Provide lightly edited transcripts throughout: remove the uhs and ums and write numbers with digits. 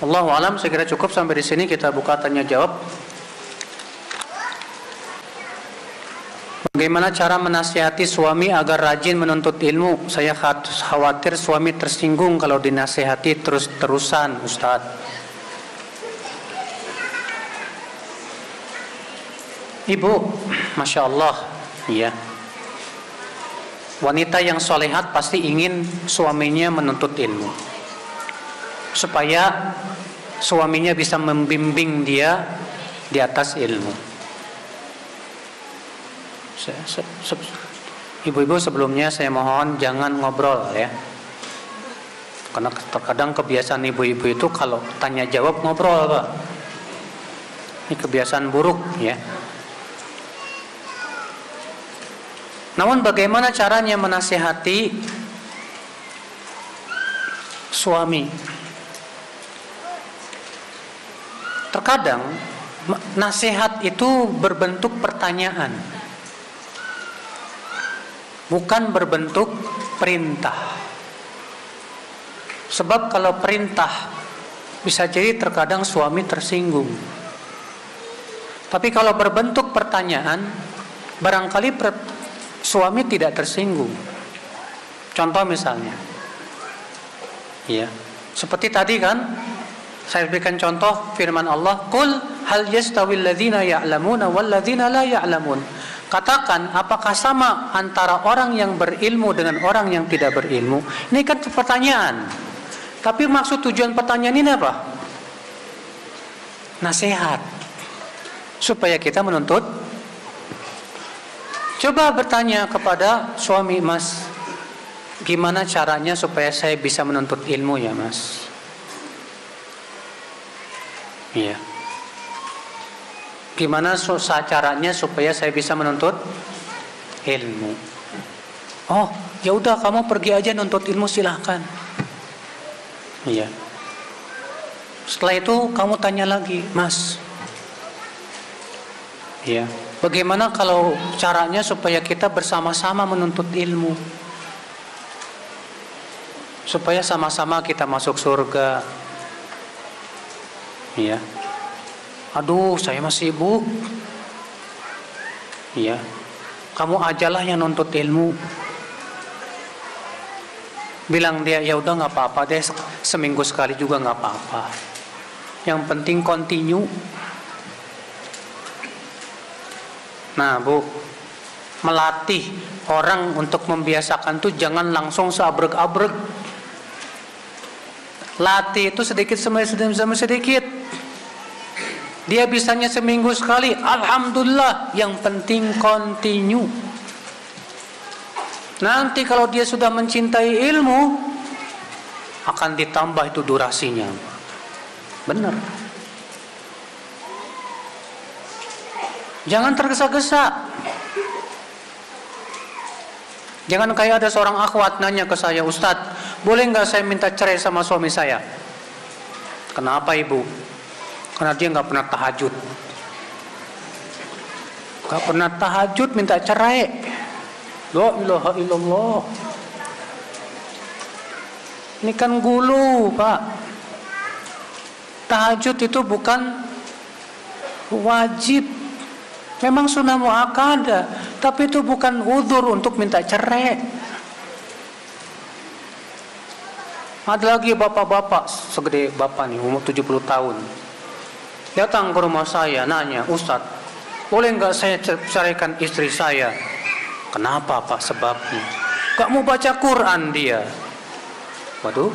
Allahu alam, saya kira cukup sampai di sini, kita buka tanya jawab. Bagaimana cara menasihati suami agar rajin menuntut ilmu? Saya khawatir suami tersinggung kalau dinasihati terus-terusan, Ustaz. Ibu, Masya Allah, ya. Wanita yang solehat pasti ingin suaminya menuntut ilmu, supaya suaminya bisa membimbing dia di atas ilmu. Ibu-ibu, sebelumnya saya mohon jangan ngobrol ya, karena terkadang kebiasaan ibu-ibu itu kalau tanya jawab ngobrol, Pak. Ini kebiasaan buruk ya. Namun bagaimana caranya menasihati suami? Terkadang nasihat itu berbentuk pertanyaan, bukan berbentuk perintah. Sebab kalau perintah bisa jadi terkadang suami tersinggung. Tapi kalau berbentuk pertanyaan, barangkali suami tidak tersinggung. Contoh misalnya, ya, seperti tadi kan, saya berikan contoh firman Allah, "Qul hal yastawil ladzina ya'lamuna wal ladzina la ya'lamun." Katakan, apakah sama antara orang yang berilmu dengan orang yang tidak berilmu? Ini kan pertanyaan. Tapi maksud tujuan pertanyaan ini apa? Nasihat. Supaya kita menuntut. Coba bertanya kepada suami, Mas, gimana caranya supaya saya bisa menuntut ilmu ya, Mas? Iya. Gimana caranya supaya saya bisa menuntut ilmu? Oh, ya udah, kamu pergi aja nuntut ilmu, silahkan. Iya. Setelah itu kamu tanya lagi, Mas. Iya. Bagaimana kalau caranya supaya kita bersama-sama menuntut ilmu? Supaya sama-sama kita masuk surga. Iya. Aduh, saya masih sibuk. Iya. Kamu ajalah yang nuntut ilmu. Bilang dia, ya udah nggak apa-apa deh, seminggu sekali juga nggak apa-apa. Yang penting continue. Nah, Bu, melatih orang untuk membiasakan tuh jangan langsung seabrek-abrek. Latih itu sedikit demi sedikit. Dia bisanya seminggu sekali, alhamdulillah, yang penting continue. Nanti kalau dia sudah mencintai ilmu, akan ditambah itu durasinya. Benar. Jangan tergesa-gesa. Jangan kayak ada seorang akhwat nanya ke saya, Ustadz, boleh nggak saya minta cerai sama suami saya? Kenapa, Ibu? Karena dia nggak pernah tahajud. Nggak pernah tahajud minta cerai. La ilaha illallah. Ini kan gulu, Pak. Tahajud itu bukan wajib. Memang sunnah muakkadah, tapi itu bukan udzur untuk minta cerai. Ada lagi bapak-bapak segede bapak nih, umur 70 tahun. Datang ke rumah saya, nanya, Ustadz, boleh nggak saya ceraikan istri saya? Kenapa, Pak, sebabnya? Gak mau baca Quran dia. Waduh.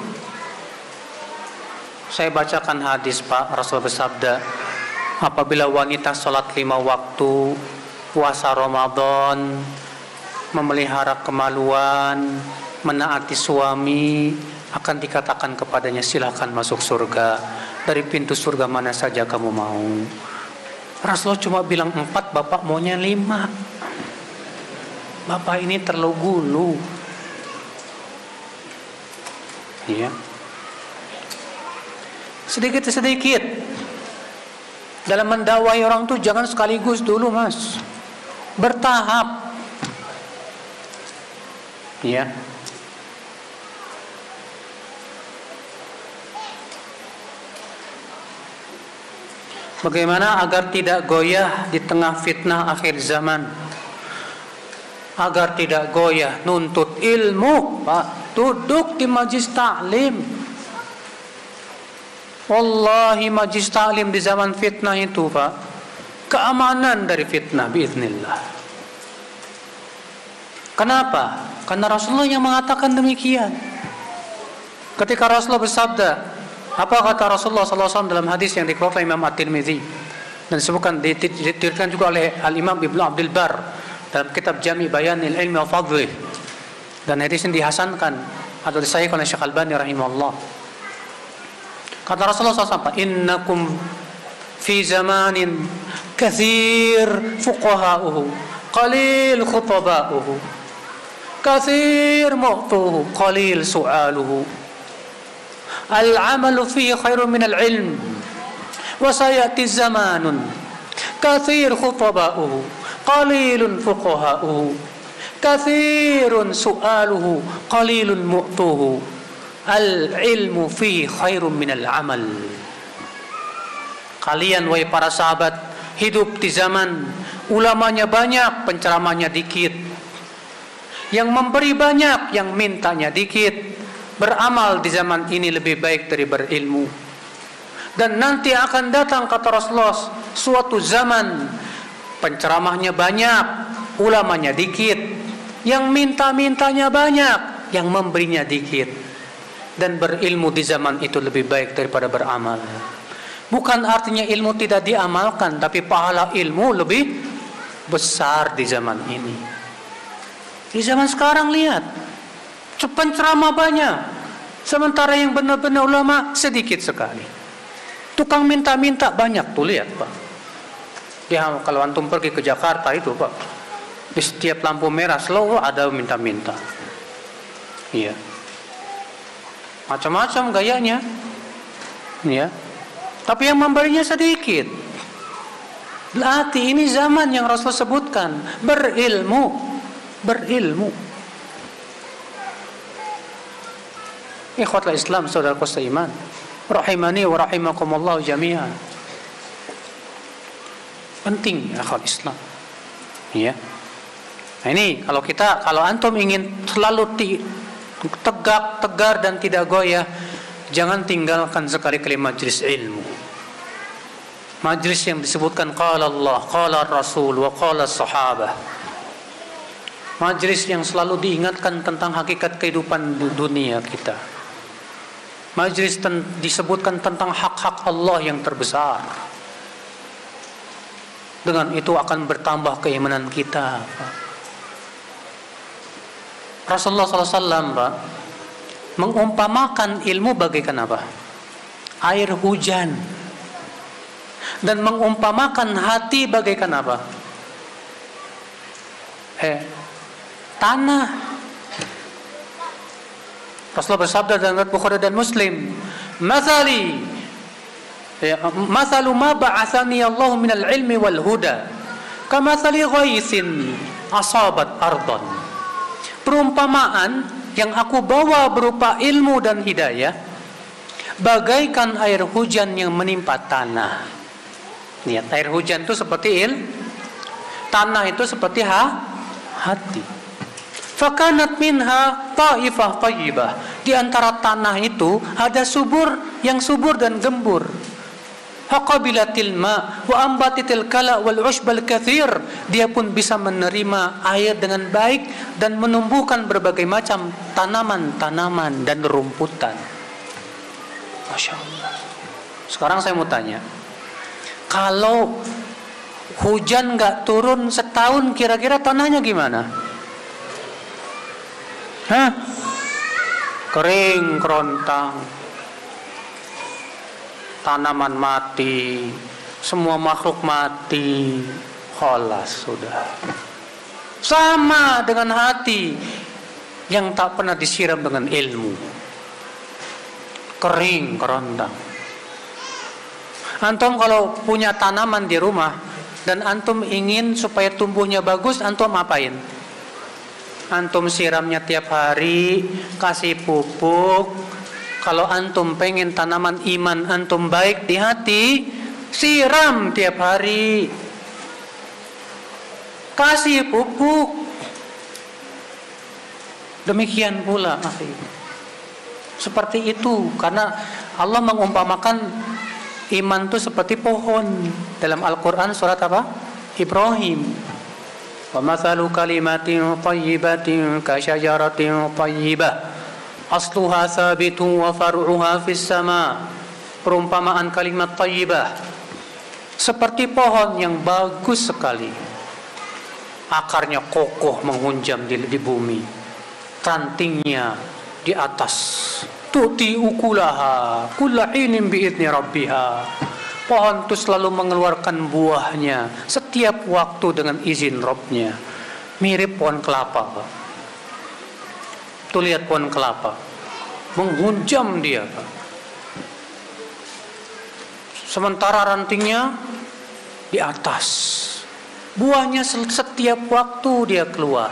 Saya bacakan hadis, Pak. Rasul bersabda, apabila wanita sholat 5 waktu, puasa Ramadan, memelihara kemaluan, menaati suami, akan dikatakan kepadanya, silakan masuk surga. Dari pintu surga mana saja kamu mau. Rasulullah cuma bilang 4, bapak maunya 5. Bapak ini terlalu gulu. Iya. Sedikit-sedikit. Dalam mendakwai orang tuh jangan sekaligus dulu, Mas. Bertahap. Iya. Bagaimana agar tidak goyah di tengah fitnah akhir zaman? Agar tidak goyah nuntut ilmu, Pak. Duduk di majlis taklim. Wallahi majlis taklim di zaman fitnah itu, Pak, keamanan dari fitnah biiznillah. Kenapa? Karena Rasulullah yang mengatakan demikian. Ketika Rasulullah bersabda, apa kata Rasulullah SAW dalam hadis yang dikeluarkan Imam At-Tirmidzi dan disebutkan diriwayatkan juga oleh Al-Imam Ibnu Abdul Bar dalam kitab Jami' Bayanil Ilmi wa Fadlih, dan hadis ini dihasankan atau disahihkan oleh Syekh Al-Albani rahimahullah. Kata Rasulullah SAW, innakum fi zamanin kathir fuqaha'uhu qalil khutaba'uhu kathir mu'tuhu qalil su'aluhu al-amalu fihi khairun minal ilm wa sayati zamanun kathir khutaba'uhu qalilun fuqaha'uhu kathirun su'aluhu qalilun mu'tuhu al-ilmu fihi khairun minal amal. Kalian wahai para sahabat hidup di zaman ulamanya banyak, penceramahnya dikit, yang memberi banyak, yang mintanya dikit. Beramal di zaman ini lebih baik dari berilmu. Dan nanti akan datang, kata Rasulullah, suatu zaman penceramahnya banyak, ulamanya dikit, yang minta-mintanya banyak, yang memberinya dikit. Dan berilmu di zaman itu lebih baik daripada beramal. Bukan artinya ilmu tidak diamalkan, tapi pahala ilmu lebih besar di zaman ini. Di zaman sekarang lihat, penceramah banyak, sementara yang benar-benar ulama sedikit sekali. Tukang minta-minta banyak tuh, lihat Pak. Ya, kalau antum pergi ke Jakarta itu Pak, di setiap lampu merah selalu ada minta-minta. Iya, macam-macam gayanya. Iya, tapi yang memberinya sedikit. Berarti ini zaman yang Rasul sebutkan, berilmu. Ikhwatul Islam, saudaraku seiman, rahimani wa rahimakumullah jami'an. Penting ya ikhwatul Islam. Ya. Nah ini kalau antum ingin selalu tegak, tegar dan tidak goyah, jangan tinggalkan sekali-kali majlis ilmu. Majlis yang disebutkan qala Allah, qala Rasul wa qala sahabah. Majlis yang selalu diingatkan tentang hakikat kehidupan dunia kita. Majlis disebutkan tentang hak-hak Allah yang terbesar. Dengan itu akan bertambah keimanan kita, Pak. Rasulullah SAW, Pak, mengumpamakan ilmu bagaikan apa? Air hujan. Dan mengumpamakan hati bagaikan apa? Tanah. Rasulullah bersabda dalam riwayat Bukhari dan Muslim, "Mathali mathalu ma ba'athani Allah minal ilmi wal huda, kamathali ghaithin asabat ardan." Perumpamaan yang aku bawa berupa ilmu dan hidayah bagaikan air hujan yang menimpa tanah. Lihat, air hujan itu seperti tanah itu seperti hati. Fakanat minha ta'ifah tayyibah. Di antara tanah itu ada yang subur dan gembur. Haqabilatil ma wa ambatitil kala wal ushbal kathir. Dia pun bisa menerima air dengan baik dan menumbuhkan berbagai macam tanaman-tanaman dan rumputan. Masya Allah. Sekarang saya mau tanya, kalau hujan nggak turun setahun, kira-kira tanahnya gimana? Kering kerontang, tanaman mati, semua makhluk mati, kholas sudah. Sama dengan hati yang tak pernah disiram dengan ilmu, kering kerontang. Antum kalau punya tanaman di rumah dan antum ingin supaya tumbuhnya bagus, antum apain? Antum siramnya tiap hari, kasih pupuk. Kalau antum pengen tanaman iman antum baik di hati, siram tiap hari, kasih pupuk. Demikian pula akhi. Seperti itu, karena Allah mengumpamakan iman itu seperti pohon dalam Al-Quran surat apa? Ibrahim. Wa mathalu kalimatin thayyibatin ka syajaratin thayyibah asluha thabitun wa far'uha fis sama. Perumpamaan kalimat thayyibah seperti pohon yang bagus sekali, akarnya kokoh menghunjam di bumi, rantingnya di atas, tu'ti ukulaha kulla hinin bi'idni rabbiha. Pohon itu selalu mengeluarkan buahnya setiap waktu dengan izin Rabbnya. Mirip pohon kelapa, Pak. Tuh lihat pohon kelapa, menghunjam dia, Pak. Sementara rantingnya di atas, buahnya setiap waktu dia keluar.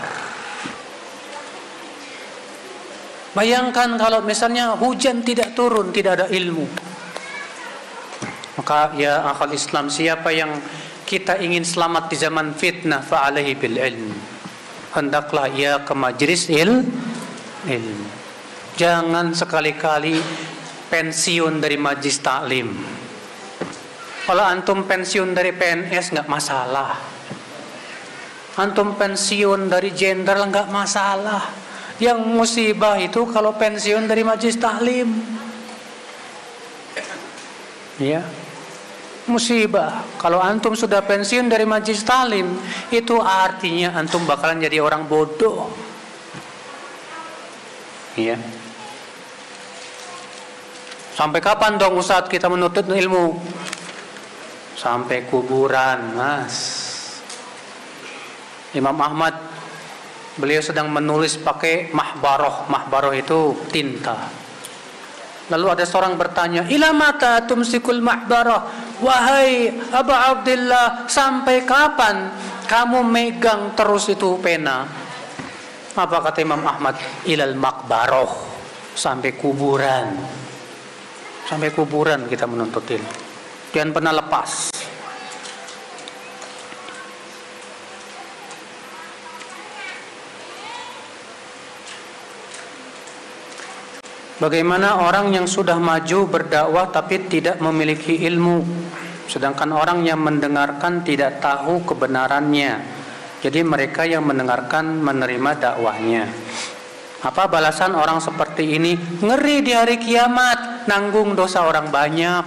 Bayangkan kalau misalnya hujan tidak turun, tidak ada ilmu. Maka ya akal Islam, siapa yang kita ingin selamat di zaman fitnah, fa'alaihi bil ilm. Hendaklah ia ke majlis ilmu. Jangan sekali-kali pensiun dari majlis taklim. Kalau antum pensiun dari PNS nggak masalah. Antum pensiun dari jenderal nggak masalah. Yang musibah itu kalau pensiun dari majlis taklim. Ya. Musibah. Kalau antum sudah pensiun dari majlis taklim, itu artinya antum bakalan jadi orang bodoh. Ya. Sampai kapan dong Ustaz kita menuntut ilmu? Sampai kuburan, Mas. Imam Ahmad, beliau sedang menulis pakai mahbaroh. Mahbaroh itu tinta. Lalu ada seorang bertanya, ila mata tumsikul mahbaroh? Wahai Abu Abdillah, sampai kapan kamu megang terus itu pena? Apa kata Imam Ahmad? Ilal makbaroh, sampai kuburan. Sampai kuburan kita menuntut ilmu. Jangan pernah lepas. Bagaimana orang yang sudah maju berdakwah tapi tidak memiliki ilmu, sedangkan orang yang mendengarkan tidak tahu kebenarannya. Jadi mereka yang mendengarkan menerima dakwahnya. Apa balasan orang seperti ini? Ngeri di hari kiamat, nanggung dosa orang banyak.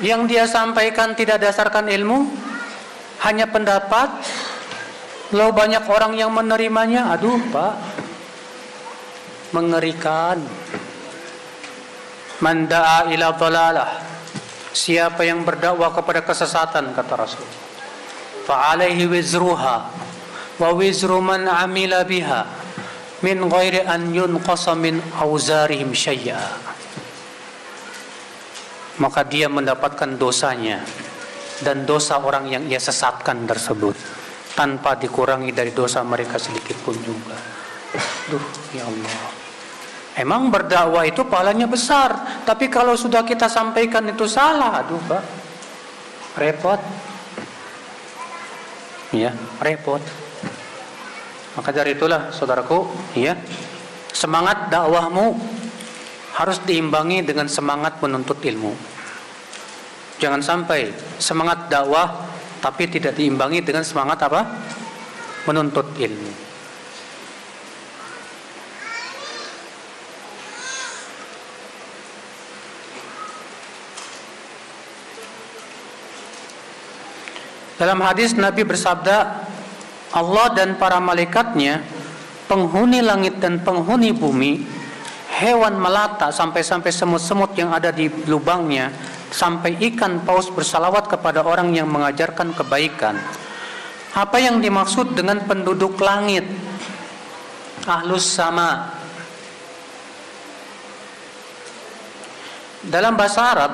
Yang dia sampaikan tidak dasarkan ilmu, hanya pendapat. Lalu banyak orang yang menerimanya. Aduh Pak, mengerikan. Man da'a ila dhalalah, siapa yang berdakwah kepada kesesatan, kata Rasul, fa'alaihi wizruha wa wizru man amila biha min ghairi an yunqasa min auzarihim syai'a. Maka dia mendapatkan dosanya dan dosa orang yang ia sesatkan tersebut, tanpa dikurangi dari dosa mereka sedikit pun juga. Duh, ya Allah. Emang berdakwah itu pahalanya besar, tapi kalau sudah kita sampaikan itu salah, aduh Pak, repot. Ya, repot. Maka dari itulah saudaraku, ya, semangat dakwahmu harus diimbangi dengan semangat menuntut ilmu. Jangan sampai semangat dakwah tapi tidak diimbangi dengan semangat apa? Menuntut ilmu. Dalam hadis Nabi bersabda, Allah dan para malaikatnya, penghuni langit dan penghuni bumi, hewan melata sampai-sampai semut-semut yang ada di lubangnya, sampai ikan paus bersalawat kepada orang yang mengajarkan kebaikan. Apa yang dimaksud dengan penduduk langit? Ahlus sama. Dalam bahasa Arab,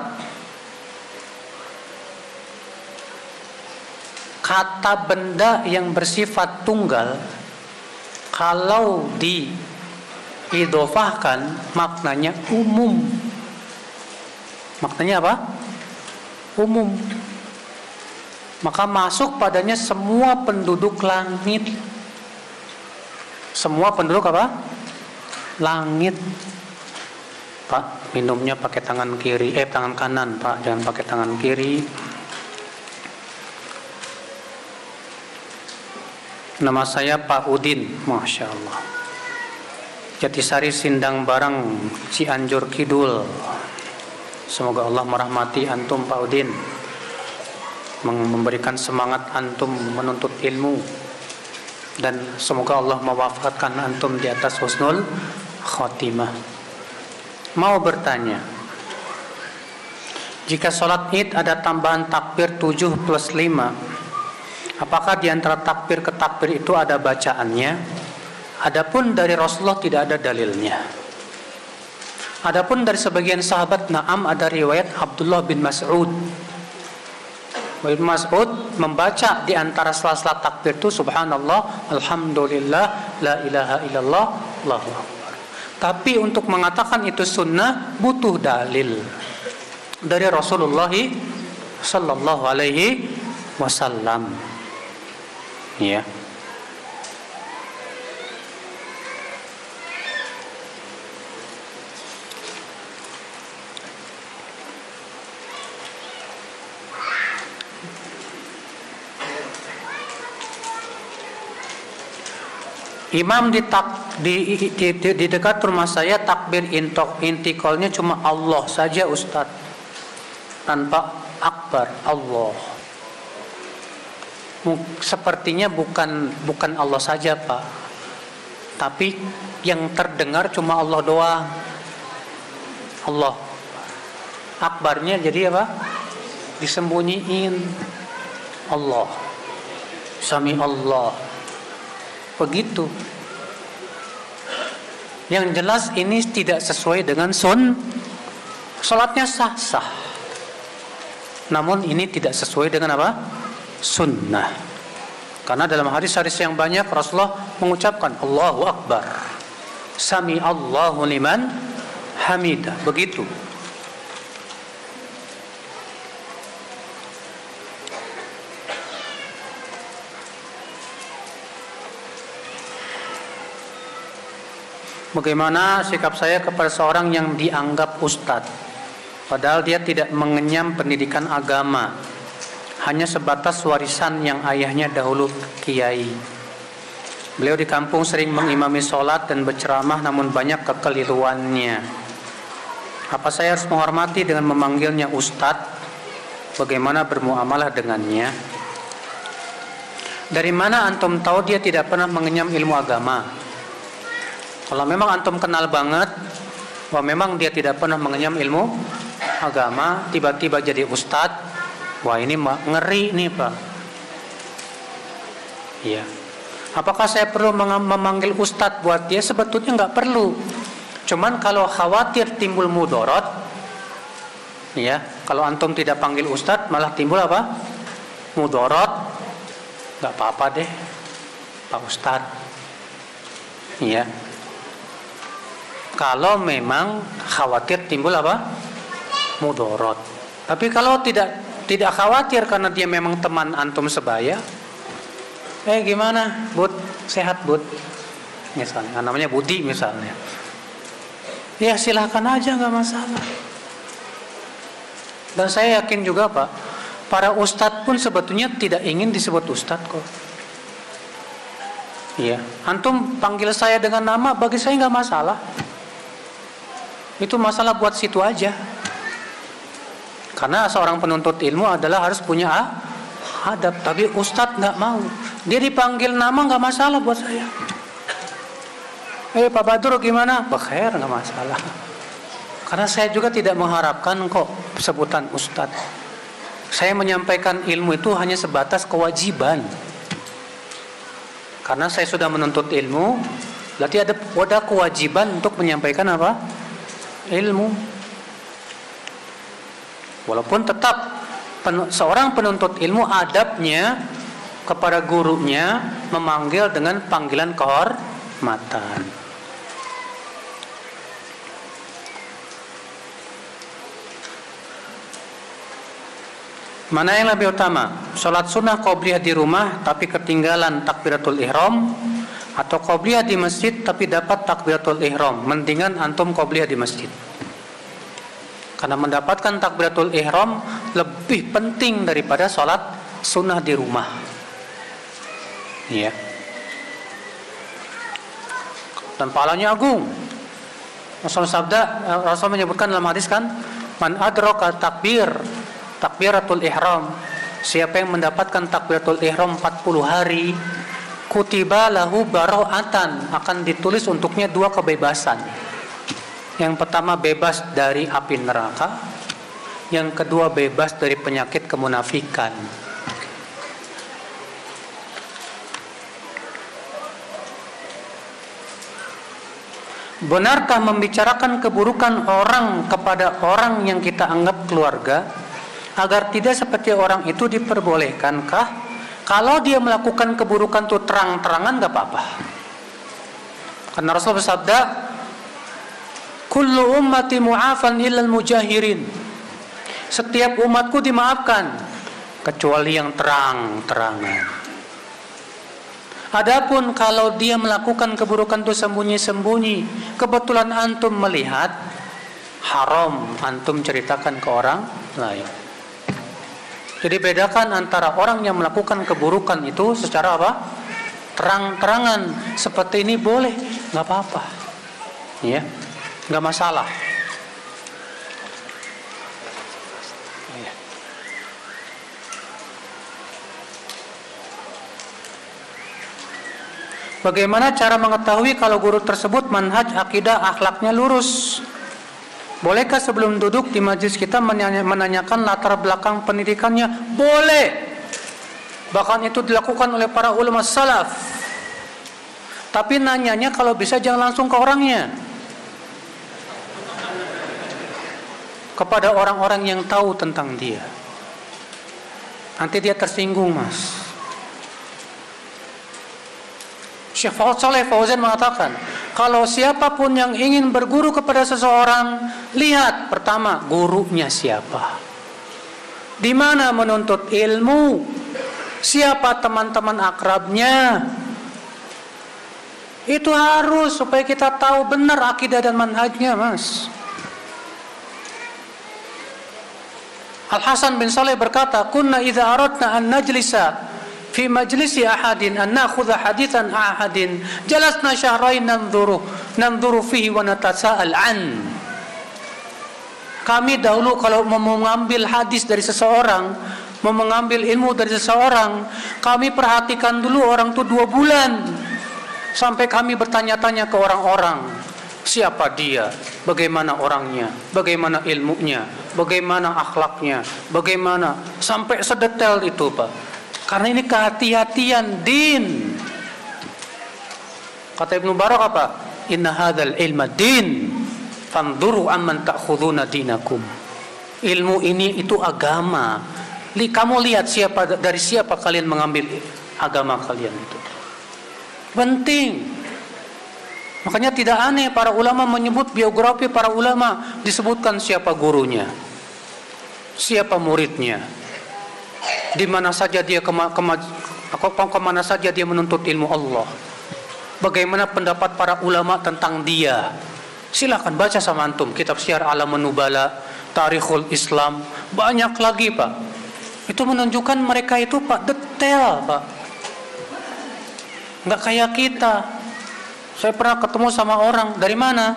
kata benda yang bersifat tunggal, kalau idhofahkan maknanya umum. Maknanya apa? Umum. Maka masuk padanya semua penduduk langit. Semua penduduk apa? Langit. Pak, minumnya pakai tangan kiri, tangan kanan, Pak, jangan pakai tangan kiri. Nama saya Pak Udin, Masya Allah. Jatisari Sindang Barang, Cianjur Kidul. Semoga Allah merahmati antum Pak Udin, memberikan semangat antum menuntut ilmu, dan semoga Allah mewafatkan antum di atas husnul khotimah. Mau bertanya, jika sholat id ada tambahan takbir 7 plus 5, apakah di antara takbir ke takbir itu ada bacaannya? Adapun dari Rasulullah tidak ada dalilnya. Adapun dari sebagian sahabat, na'am, ada riwayat Abdullah bin Mas'ud. Ibnu Mas'ud membaca di antara sela-sela takbir itu subhanallah, alhamdulillah, la ilaha illallah, Allahu akbar. Tapi untuk mengatakan itu sunnah butuh dalil dari Rasulullah sallallahu alaihi wasallam. Ya. Imam di dekat rumah saya takbir intiqalnya cuma Allah saja Ustaz, tanpa akbar Allah. Sepertinya bukan Allah saja Pak, tapi yang terdengar cuma Allah doang. Allah akbarnya jadi apa? Disembunyiin. Allah, Sami Allah, begitu. Yang jelas ini tidak sesuai dengan salatnya sah, namun ini tidak sesuai dengan apa? Sunnah. Karena dalam hadis-hadis yang banyak Rasulullah mengucapkan Allahu Akbar, Sami Allahu liman hamidah, begitu. Bagaimana sikap saya kepada seorang yang dianggap ustadz, padahal dia tidak mengenyam pendidikan agama, hanya sebatas warisan yang ayahnya dahulu kiai. Beliau di kampung sering mengimami sholat dan berceramah, namun banyak kekeliruannya. Apa saya harus menghormati dengan memanggilnya ustadz? Bagaimana bermuamalah dengannya? Dari mana antum tahu dia tidak pernah mengenyam ilmu agama? Kalau memang antum kenal banget bahwa memang dia tidak pernah mengenyam ilmu agama, tiba-tiba jadi ustadz, wah ini ngeri nih Pak. Iya. Apakah saya perlu memanggil ustadz buat dia? Sebetulnya nggak perlu. Cuman kalau khawatir timbul mudorot, ya, kalau antum tidak panggil ustadz malah timbul apa? Mudorot, nggak apa-apa deh, Pak Ustadz. Iya. Kalau memang khawatir timbul apa? Mudorot. Tapi kalau tidak khawatir karena dia memang teman antum sebaya, gimana, Bud? Sehat, Bud? Misalnya, namanya Budi misalnya. Ya silahkan aja, nggak masalah. Dan saya yakin juga Pak, para ustadz pun sebetulnya tidak ingin disebut ustadz kok. Iya, antum panggil saya dengan nama, bagi saya nggak masalah. Itu masalah buat situ aja. Karena seorang penuntut ilmu adalah harus punya adab. Tapi ustadz nggak mau. Dia dipanggil nama nggak masalah buat saya. Pak Badrul gimana? Bakhair, nggak masalah. Karena saya juga tidak mengharapkan kok sebutan ustadz. Saya menyampaikan ilmu itu hanya sebatas kewajiban. Karena saya sudah menuntut ilmu, berarti ada kewajiban untuk menyampaikan apa? Ilmu. Walaupun tetap seorang penuntut ilmu adabnya kepada gurunya memanggil dengan panggilan kehormatan. Mana yang lebih utama? Sholat sunnah qobliyah di rumah tapi ketinggalan takbiratul ihram, atau qobliyah di masjid tapi dapat takbiratul ihram? Mendingan antum qobliyah di masjid. Karena mendapatkan takbiratul ihram lebih penting daripada sholat sunnah di rumah. Iya. Dan pahalanya agung. Rasul menyebutkan dalam hadis kan, man adraka takbiratul ihram, siapa yang mendapatkan takbiratul ihram 40 hari, kutiba lahu baro'atan, akan ditulis untuknya 2 kebebasan. Yang pertama bebas dari api neraka, yang kedua bebas dari penyakit kemunafikan. Benarkah membicarakan keburukan orang kepada orang yang kita anggap keluarga agar tidak seperti orang itu diperbolehkankah? Kalau dia melakukan keburukan itu terang-terangan gak apa-apa. Karena Rasul bersabda, kullu ummati mu'afan illal mujahirin. Setiap umatku dimaafkan kecuali yang terang-terangan. Adapun kalau dia melakukan keburukan itu sembunyi-sembunyi, kebetulan antum melihat, haram antum ceritakan ke orang lain. Jadi bedakan antara orang yang melakukan keburukan itu secara apa? Terang-terangan, seperti ini boleh, nggak apa-apa, ya, nggak masalah. Bagaimana cara mengetahui kalau guru tersebut manhaj akidah akhlaknya lurus? Bolehkah sebelum duduk di majelis kita menanyakan latar belakang pendidikannya? Boleh. Bahkan itu dilakukan oleh para ulama salaf. Tapi nanyanya kalau bisa jangan langsung ke orangnya. Kepada orang-orang yang tahu tentang dia. Nanti dia tersinggung, Mas. Syekh Shalih Fauzan mengatakan, kalau siapapun yang ingin berguru kepada seseorang, lihat pertama gurunya siapa, di mana menuntut ilmu, siapa teman-teman akrabnya. Itu harus supaya kita tahu benar akidah dan manhajnya, Mas. Al-Hasan bin Saleh berkata, kunna idza aradna an najlisa fi majlisi ahadin an nakhudha hadithan ahadin jalasna syahrain nanzuru fihi wa natasa'al an. Kami dahulu kalau mau mengambil hadis dari seseorang, mau mengambil ilmu dari seseorang, kami perhatikan dulu orang itu 2 bulan sampai kami bertanya-tanya ke orang-orang, siapa dia, bagaimana orangnya, bagaimana ilmunya, bagaimana akhlaknya, bagaimana, sampai sedetail itu, Pak. Karena ini kehati-hatian din. Kata Ibnu Barak apa? Inna hadzal ilma din, fanzuru amman ta'khuduna dinakum. Ilmu ini itu agama. Kamu lihat dari siapa kalian mengambil agama kalian itu. Penting. Makanya tidak aneh para ulama menyebut biografi para ulama, disebutkan siapa gurunya, siapa muridnya, di mana saja dia kemana saja dia menuntut ilmu Allah, bagaimana pendapat para ulama tentang dia. Silakan baca sama antum kitab Syiar Alamun Nubala, Tarikhul Islam, banyak lagi, Pak. Itu menunjukkan mereka itu, Pak, detail, Pak. Nggak kayak kita. Saya pernah ketemu sama orang dari mana?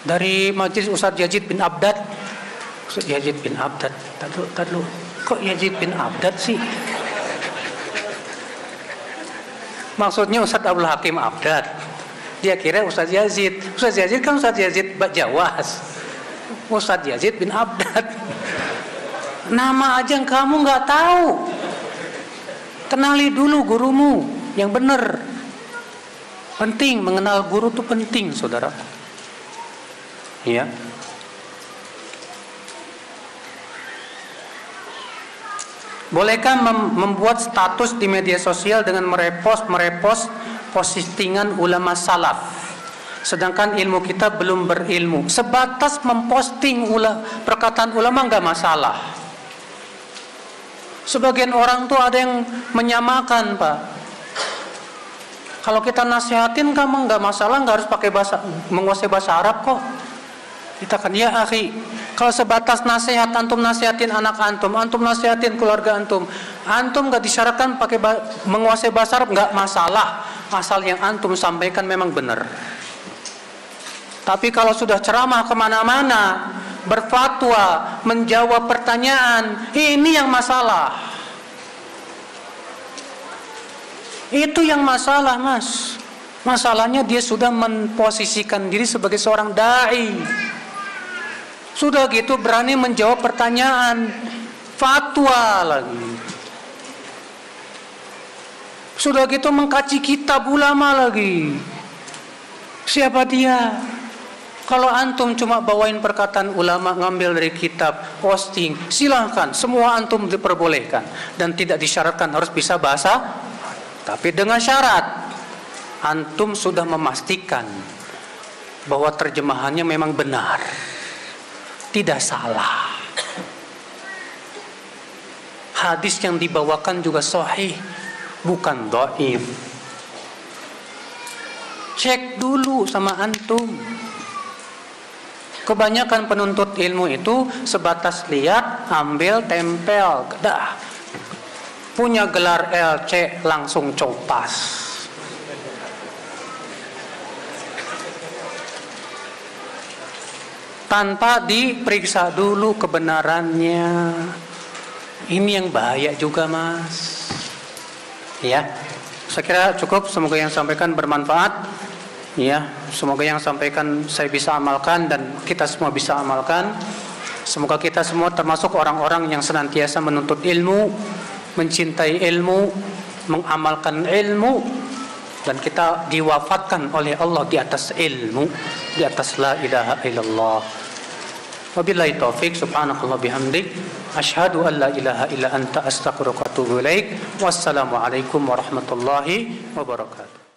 Dari majelis Ustadz Yazid bin Abdad. Ustadz Yazid bin Abdad. Tadlu. Kok Yazid bin Abdad sih? Maksudnya Ustadz Abdul Hakim Abdad. Dia kira Ustadz Yazid. Ustadz Yazid kan Ustadz Yazid Jawas. Ustadz Yazid bin Abdad. Nama aja kamu nggak tahu. Kenali dulu gurumu yang benar. Penting, mengenal guru itu penting, saudara. Ya. Bolehkah membuat status di media sosial dengan merepost postingan ulama salaf, sedangkan ilmu kita belum berilmu? Sebatas memposting perkataan ulama nggak masalah. Sebagian orang tuh ada yang menyamakan, Pak. Kalau kita nasihatin kamu nggak masalah, nggak harus pakai menguasai bahasa Arab kok. Kita kan ya akhi, kalau sebatas nasihat, antum nasihatin anak antum nasihatin keluarga antum nggak disyaratkan pakai menguasai bahasa Arab, nggak masalah, asal yang antum sampaikan memang benar. Tapi kalau sudah ceramah kemana-mana, berfatwa, menjawab pertanyaan, ini yang masalah. Itu yang masalah, Mas. Masalahnya dia sudah memposisikan diri sebagai seorang dai. Sudah gitu berani menjawab pertanyaan, fatwa lagi. Sudah gitu mengkaji kitab ulama lagi. Siapa dia? Kalau antum cuma bawain perkataan ulama, ngambil dari kitab, posting, silahkan, semua antum diperbolehkan dan tidak disyaratkan harus bisa bahasa, tapi dengan syarat antum sudah memastikan bahwa terjemahannya memang benar, tidak salah. Hadis yang dibawakan juga sahih, bukan dhaif. Cek dulu sama antum. Kebanyakan penuntut ilmu itu sebatas lihat, ambil, tempel, dah. Punya gelar LC langsung copas. Tanpa diperiksa dulu kebenarannya. Ini yang bahaya juga, Mas. Ya, saya kira cukup. Semoga yang sampaikan bermanfaat. Ya, semoga yang sampaikan saya bisa amalkan dan kita semua bisa amalkan. Semoga kita semua termasuk orang-orang yang senantiasa menuntut ilmu, mencintai ilmu, mengamalkan ilmu, dan kita diwafatkan oleh Allah di atas ilmu, di atas la ilaha illallah. Wabillahi taufik, subhanakallah bihamdik, asyhadu an la ilaha illa anta astaghfiruka wa atubu ilaik. Wassalamualaikum warahmatullahi wabarakatuh.